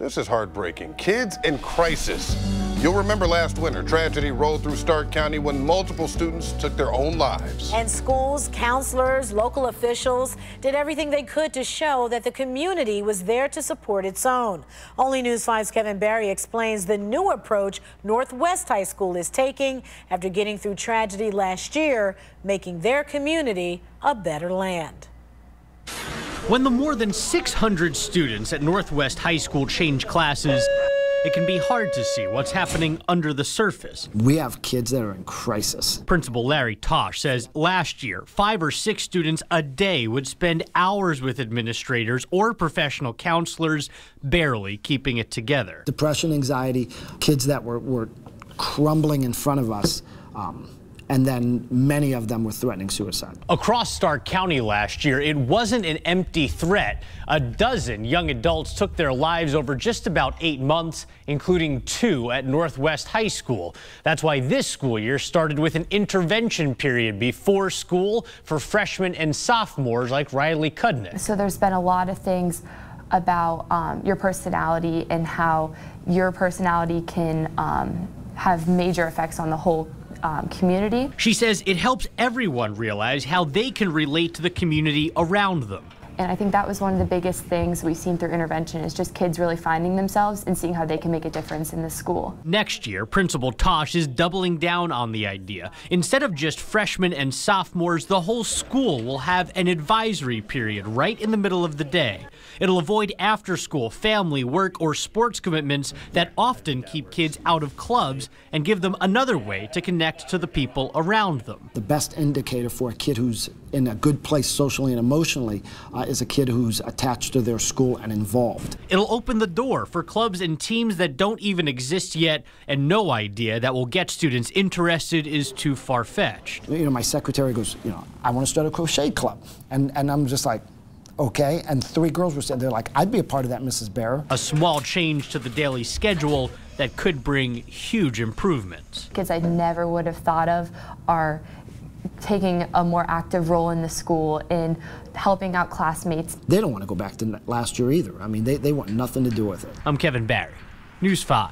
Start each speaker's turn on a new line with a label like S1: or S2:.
S1: This is heartbreaking. Kids in crisis. You'll remember last winter, tragedy rolled through Stark County when multiple students took their own lives.
S2: And schools, counselors, local officials did everything they could to show that the community was there to support its own. Only News 5's Kevin Barry explains the new approach Northwest High School is taking after getting through tragedy last year, making their community a better land.
S3: When the more than 600 students at Northwest High School change classes, it can be hard to see what's happening under the surface.
S4: We have kids that are in crisis.
S3: Principal Larry Tosh says last year, 5 or 6 students a day would spend hours with administrators or professional counselors, barely keeping it together.
S4: Depression, anxiety, kids that were crumbling in front of us. And then many of them were threatening suicide.
S3: Across Stark County last year, it wasn't an empty threat. A dozen young adults took their lives over just about 8 months, including 2 at Northwest High School. That's why this school year started with an intervention period before school for freshmen and sophomores like Riley Cudnick.
S5: So there's been a lot of things about your personality and how your personality can have major effects on the whole community.
S3: She says it helps everyone realize how they can relate to the community around them.
S5: And I think that was one of the biggest things we've seen through intervention is just kids really finding themselves and seeing how they can make a difference in the school.
S3: Next year, Principal Tosh is doubling down on the idea. Instead of just freshmen and sophomores, the whole school will have an advisory period right in the middle of the day. It'll avoid after-school, family, work, or sports commitments that often keep kids out of clubs and give them another way to connect to the people around them.
S4: The best indicator for a kid who's in a good place socially and emotionally is a kid who's attached to their school and involved.
S3: It'll open the door for clubs and teams that don't even exist yet, and no idea that will get students interested is too far-fetched.
S4: You know, my secretary goes, I want to start a crochet club. And I'm just like, okay. And 3 girls were saying, they're like, I'd be a part of that, Mrs. Barrow.
S3: A small change to the daily schedule that could bring huge improvements.
S5: Kids I never would have thought of are taking a more active role in the school in helping out classmates.
S4: They don't want to go back to last year either. I mean, they want nothing to do with it.
S3: I'm Kevin Barry, News 5.